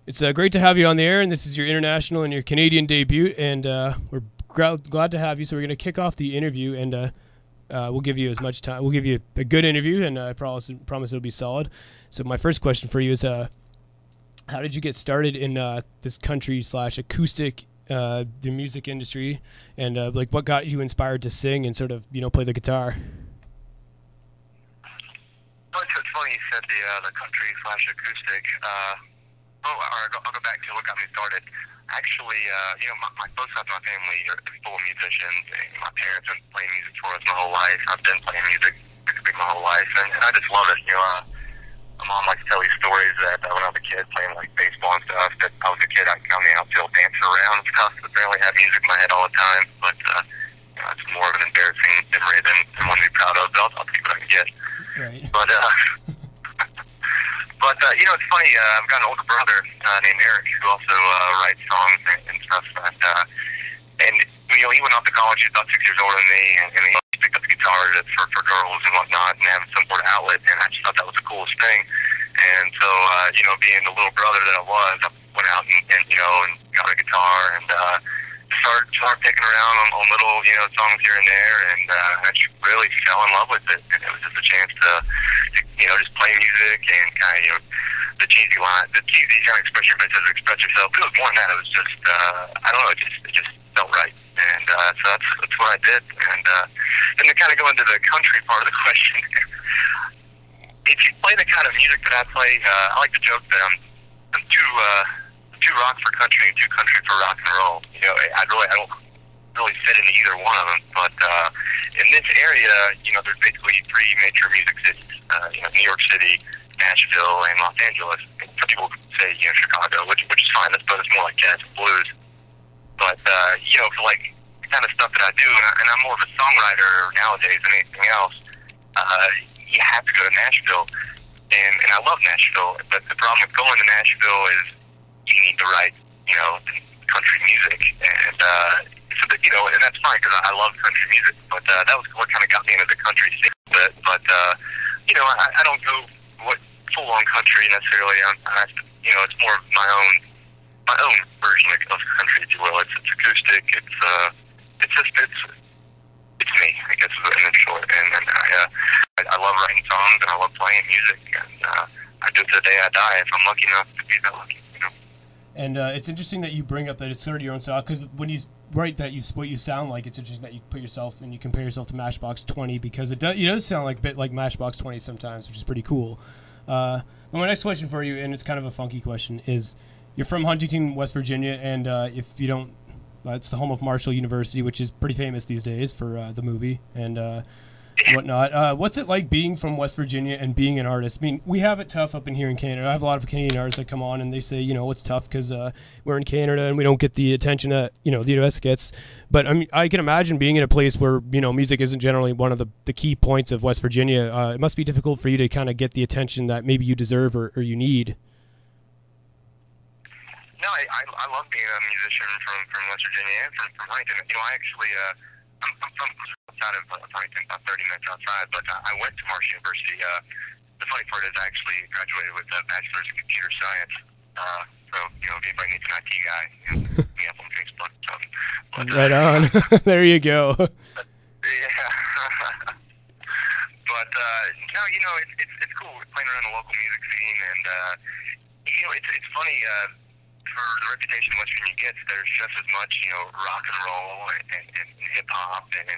It's great to have you on the air, and this is your international and your Canadian debut, and we're glad to have you. So we're going to kick off the interview, and we'll give you as much time. We'll give you a good interview, and I promise it'll be solid. So my first question for you is, how did you get started in this country/acoustic the music industry, and like what got you inspired to sing and sort of play the guitar? Well, it's funny you said the country/acoustic. I'll go back to what got me started. Actually, my both sides of my family are full of musicians. And my parents have been playing music for us my whole life. I've been playing music my whole life, and I just love it. My mom likes to tell these stories that when I was a kid playing like baseball and stuff, that I was a kid I'd come in the outfield dancing around and stuff. I barely had music in my head all the time, but it's more of an embarrassing memory than one to be proud of. But I'll take what I can get. Right. But it's funny. I've got an older brother named Eric who also writes songs and stuff. And he went off to college. He's about 6 years older than me, and he picked up the guitar for girls and whatnot, and having some sort of outlet. And I just thought that was the coolest thing. And so, being the little brother that I was, I went out and got a guitar and started picking around on little songs here and there, and I just really fell in love with it. And it was just a chance to just play music and kind of the cheesy kind of express yourself. But it was more than that. It was just I don't know. It just felt right. And so that's what I did. And then to kind of go into the country part of the question, if you play the kind of music that I play, I like to joke that I'm too rock for country and too country for rock and roll. I don't really fit into either one of them. But in this area, there's basically three major music cities: New York City, Nashville, and Los Angeles. And some people say Chicago, which is fine. But it's more like jazz and blues. But for like the kind of stuff that I do, and I'm more of a songwriter nowadays than anything else. You have to go to Nashville, and I love Nashville. But the problem with going to Nashville is you need to write, country music, and and that's fine because I love country music. But that was what kind of got me into the country scene a bit. But I don't go full on country necessarily. It's more of my own version of country, if you will. It's acoustic. It's me, I guess, in short. And I love writing songs and I love playing music, and I do it to the day I die if I'm lucky enough to be that lucky. And it's interesting that you bring up that it's sort of your own style, because when you write that what you sound like, it's interesting that you put yourself and you compare yourself to Matchbox 20, because it does sound like a bit like Matchbox 20 sometimes, which is pretty cool. Well, my next question for you, and it's kind of a funky question, is you're from Huntington, West Virginia, and if you don't, it's the home of Marshall University, which is pretty famous these days for the movie and whatnot. What's it like being from West Virginia and being an artist? I mean, we have it tough up in here in Canada. I have a lot of Canadian artists that come on and they say, it's tough because we're in Canada and we don't get the attention that, the U.S. gets. But I mean, I can imagine being in a place where, music isn't generally one of the key points of West Virginia. It must be difficult for you to kind of get the attention that maybe you deserve or you need. No, I love being a musician from West Virginia and from Huntington. I actually, I'm from outside of Huntington, about 30 minutes outside, but I went to Marshall University. The funny part is I actually graduated with a bachelor's in computer science. So, if anybody needs an IT guy, hit me up on Facebook. But, right on. There you go. Yeah. But, no, it's cool playing around the local music scene, and, it's funny, for the reputation West Virginia gets, there's just as much, rock and roll and hip hop and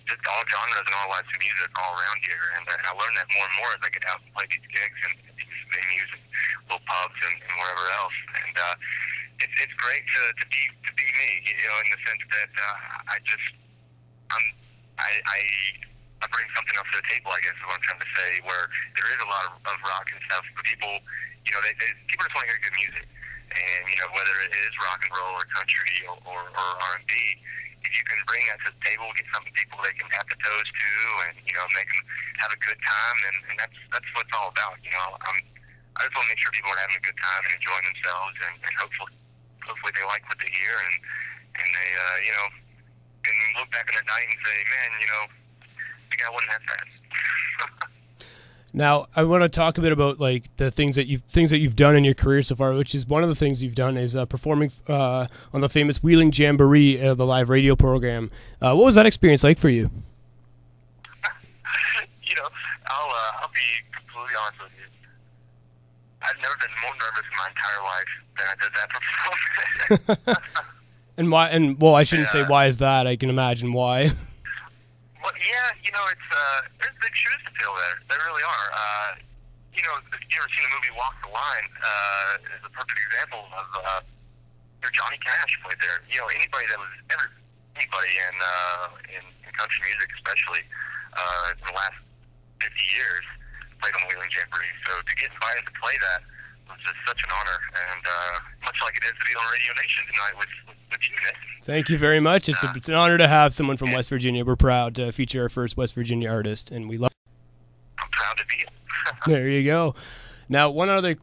just all genres and all types of music all around here. And I learned that more and more as I get out and play these gigs and these venues and little pubs and wherever else. And it's great to be me, in the sense that I bring something else to the table, I guess is what I'm trying to say, where there is a lot of rock and stuff, but people, people just want to hear good music. And, whether it is rock and roll or country or R&B, if you can bring that to the table, get some people they can tap the toes to and, make them have a good time, and that's what it's all about. I just want to make sure people are having a good time and enjoying themselves, and hopefully they like what they hear, and they, can look back on the night and say, man, the guy wasn't that bad. Now, I want to talk a bit about like the things that you've done in your career so far, which is one of the things you've done is performing on the famous Wheeling Jamboree, the live radio program. What was that experience like for you? You know, I'll be completely honest with you. I've never been more nervous in my entire life than I did that performance. And why? And well, I shouldn't say why is that. I can imagine why. Well, yeah, you know, there's big shoes to fill there. There really are. You know, if you ever seen the movie Walk the Line, is a perfect example of Johnny Cash played there. You know, anybody in country music, especially in the last 50 years, played on the Wheeling Jamboree. So to get invited to play that was just such an honor, and much like it is to be on Radio Nation tonight with you, Nick. Thank you very much. It's an honor to have someone from West Virginia. We're proud to feature our first West Virginia artist, and we love. I'm proud to be. There you go. Now, I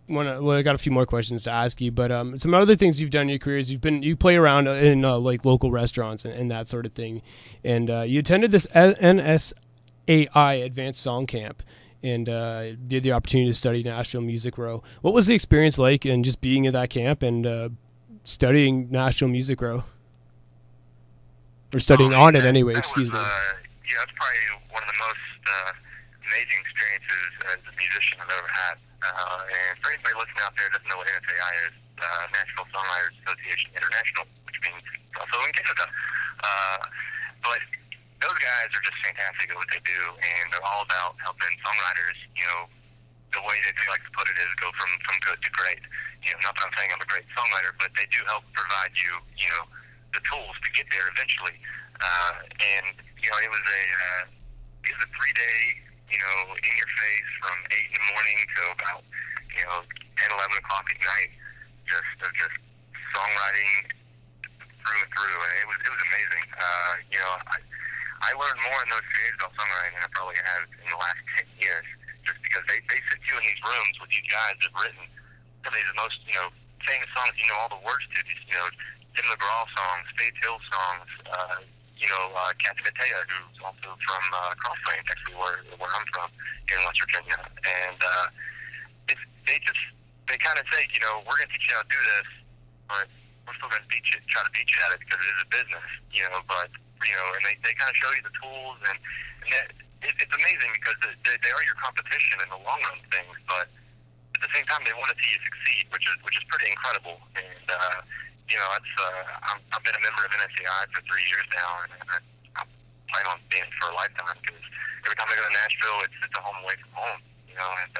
got a few more questions to ask you, but some other things you've done in your career is you play around in like local restaurants and that sort of thing, and you attended this NSAI Advanced Song Camp and did the opportunity to study Nashville Music Row. What was the experience like in just being at that camp and studying Nashville Music Row? Or studying on it anyway, excuse me. Yeah, it's probably one of the most amazing experiences as a musician I've ever had. And for anybody listening out there that doesn't know what NSAI is, Nashville Songwriters Association International, which means also in Canada. But those guys are just fantastic at what they do, and they're all about helping songwriters, you know, the way that they like to put it is go from good to great. You know, not that I'm saying I'm a great songwriter, but they do help provide you, you know, the tools to get there eventually. And, you know, it was a 3-day, you know, in your face from 8 in the morning to about, you know, 10, 11 o'clock at night, just songwriting through and through, and it was amazing. You know, I learned more in those days about songwriting than I probably have in the last 10 years, just because they sit you in these rooms with these guys that have written some of the most, you know, famous songs, you know, all the words to these, you know, Tim McGraw songs, Faith Hill songs, you know, Kathy Mattea, who's also from Cross Plains, actually where I'm from, here in West Virginia, and they kind of say, you know, we're going to teach you how to do this, but we're still going to try to beat you at it because it is a business, you know, but, you know, and they kind of show you the tools, and it's amazing because they are your competition in the long run things, but at the same time they want to see you succeed, which is pretty incredible. And you know, I've been a member of NSAI for 3 years now, and I plan on being for a lifetime because every time I go to Nashville, it's a home away from home, you know, and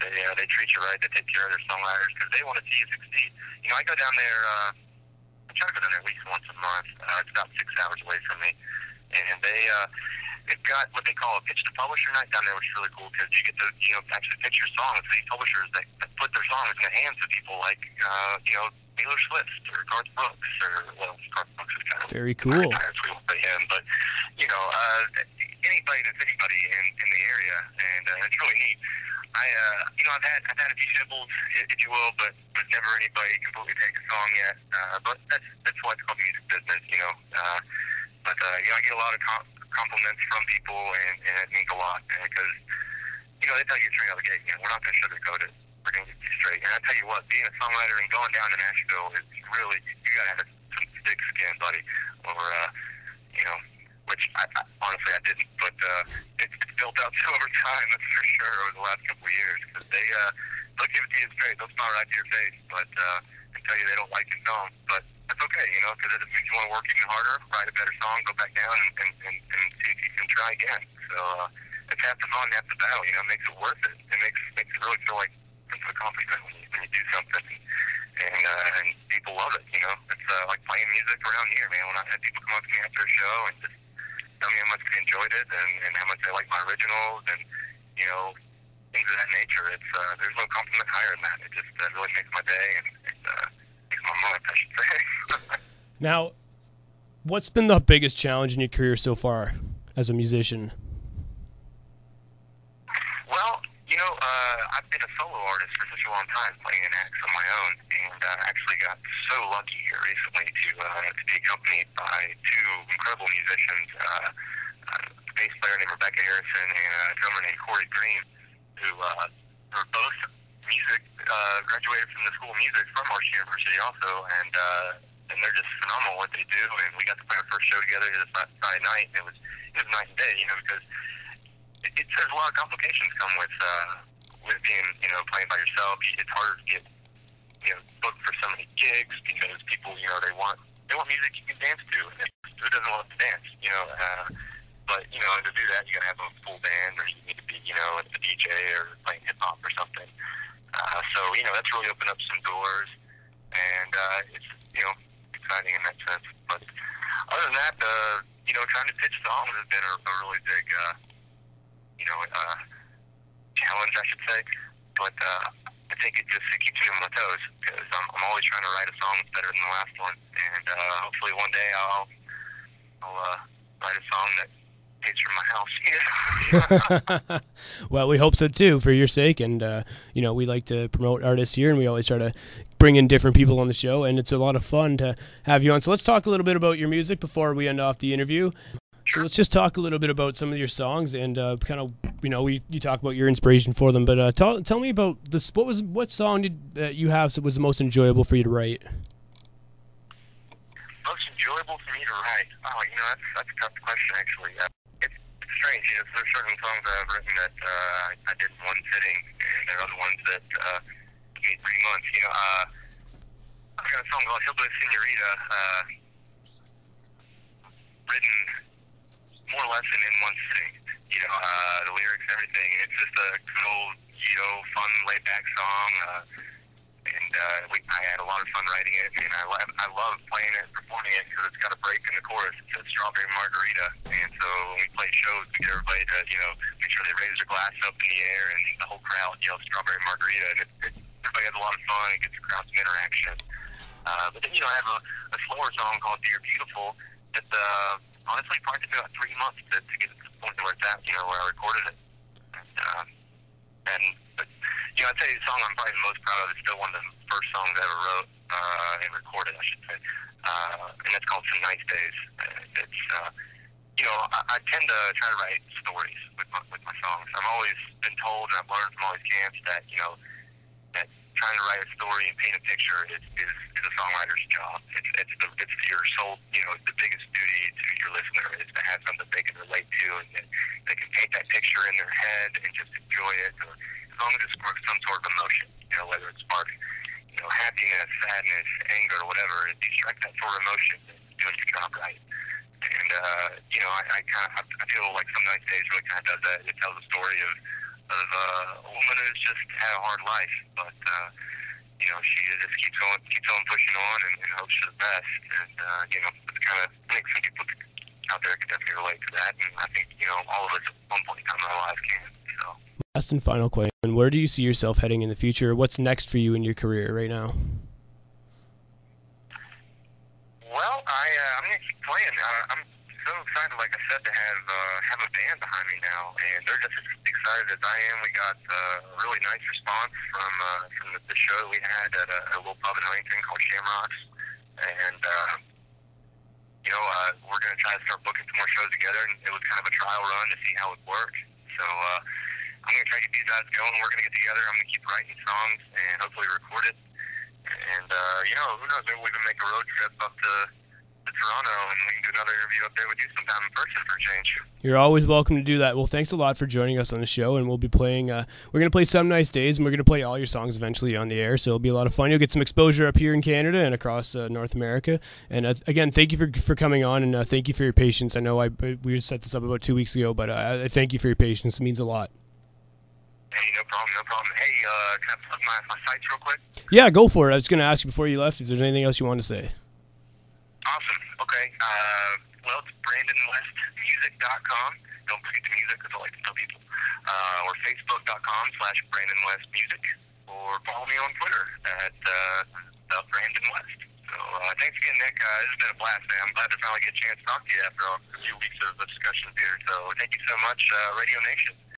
they treat you right, they take care of their songwriters because they want to see you succeed. You know, I go down there. I try to go down there at least once a month. It's about 6 hours away from me, and they've got what they call a pitch to publisher night down there, which is really cool because you get to, you know, actually pitch your songs to these publishers that put their songs in the hands of people like, you know, Taylor Swift or Garth Brooks Garth Brooks is kind of very cool. Retired, so we won't pay him, but you know, anybody that's anybody in the area, and it's really neat. You know, I've had a few symbols, if you will, but never anybody completely take a song yet. But that's why it's called the music business, you know. But you know, I get a lot of compliments from people, and it means a lot because you know they tell you straight out the gate, you know, we're not going to sugarcoat it. We're going to get you straight. And I tell you what, being a songwriter and going down to Nashville is really, you got to have some thick skin, buddy. Or you know, which I honestly I didn't, but it's built up over time, that's for sure, over the last couple of years, because they'll give it to you straight, they'll smile right to your face, but and tell you they don't like your song, but that's okay, you know, because it just means you want to work even harder, write a better song, go back down and see if you can try again. So it's half the fun, half the battle, you know, it makes it worth it. It makes it really feel like sense of accomplishment when you do something, and people love it, you know. It's like playing music around here, man. When I had people come up to me after a show and just tell me how much they enjoyed it and how much they like my originals and, you know, things of that nature. It's there's no compliment higher than that. It just really makes my day and makes my month, I should say. Now, what's been the biggest challenge in your career so far as a musician? Well, you know, I've been a solo artist for such a long time, playing in acts on my own, and actually got so lucky here recently to be accompanied by two incredible musicians, a bass player named Rebecca Harrison and a drummer named Corey Green. who are both music, graduated from the School of Music from Marshall University also, and they're just phenomenal what they do. And we got to play our first show together this last Friday night, and it was night and day, because there's a lot of complications come with being, playing by yourself. It's harder to get, booked for so many gigs because people, they want music you can dance to. And who doesn't love to dance, But, to do that, you got to have a full band, or you need to be, a DJ or playing hip-hop or something. So, that's really opened up some doors, and it's, exciting in that sense. But other than that, trying to pitch songs has been a really big, challenge, I should say. But I think it keeps me on my toes, because I'm always trying to write a song that's better than the last one. And hopefully one day I'll write a song that pays for my house. Well, we hope so too, for your sake. And we like to promote artists here, and we always try to bring in different people on the show, and it's a lot of fun to have you on. So let's talk a little bit about your music before we end off the interview. So let's just talk a little bit about some of your songs, and kind of, you talk about your inspiration for them. But tell me about this. What song that you have was the most enjoyable for you to write? Most enjoyable for me to write? Oh, that's a tough question, actually. It's strange. There's certain songs that I've written that I did in one sitting, and there are other ones that took me 3 months. I've got a song called Hillbilly Senorita, written more or less in one sitting. The lyrics and everything. It's just a good old, fun, laid-back song. And I had a lot of fun writing it, and I love playing it and performing it because it's got a break in the chorus. It says Strawberry Margarita, and so when we play shows, we get everybody to, make sure they raise their glass up in the air, and the whole crowd yells Strawberry Margarita, and everybody has a lot of fun. It gets the crowd some interaction. But then, I have a slower song called Dear Beautiful that honestly probably took me about 3 months to get it to the point where it's at, where I recorded it. I'd say the song I'm probably the most proud of is still one of the first songs I ever wrote and recorded, I should say. And it's called Some Nice Days. It's, I tend to try to write stories with my songs. I've always been told, and I've learned from all these camps that, that trying to write a story and paint a picture is a songwriter's job. It's your soul, the biggest duty to your listener is to have something they can relate to, and they can paint that picture in their head and just enjoy it, or as long as it sparks some sort of emotion, whether it sparks, happiness, sadness, anger, whatever. If you strike that sort of emotion, then you're doing your job right. And, I feel like Some Nice Days really kind of does that. It tells a story of a woman who's just had a hard life, but, she just keeps on pushing on and hopes for the best. And, it's kind of, I think some people out there can definitely relate to that. And I think, all of us at one point in time in our lives can, so. Last and final question, where do you see yourself heading in the future? What's next for you in your career right now? Well, I'm going to keep playing. I'm so excited, like I said, to have a band behind me now, and they're just as excited as I am. We got a really nice response from the show that we had at a little pub in Huntington called Shamrocks, and we're going to try to start booking some more shows together, and it was kind of a trial run to see how it worked. So I'm going to try to get these guys going. We're going to get together. I'm going to keep writing songs and hopefully record it. And, who knows, maybe we can make a road trip up to Toronto, and we can do another interview up there with you sometime in person for a change. You're always welcome to do that. Well, thanks a lot for joining us on the show, and we'll be playing, we're going to play Some Nice Days, and we're going to play all your songs eventually on the air, so it'll be a lot of fun. You'll get some exposure up here in Canada and across North America. And again, thank you for coming on, and thank you for your patience. I know we set this up about 2 weeks ago, but I thank you for your patience. It means a lot. Hey, no problem. Hey, can I plug my sites real quick? Yeah, go for it. I was going to ask you before you left if there's anything else you want to say. Awesome. Okay. Well, it's BrandonWestMusic.com. Don't forget the music, because I like to tell people. Or Facebook.com/BrandonWestMusic. Or follow me on Twitter at Brandon West. So thanks again, Nick. This has been a blast, man. I'm glad to finally get a chance to talk to you after a few weeks of discussions here. So thank you so much, Radio Nation.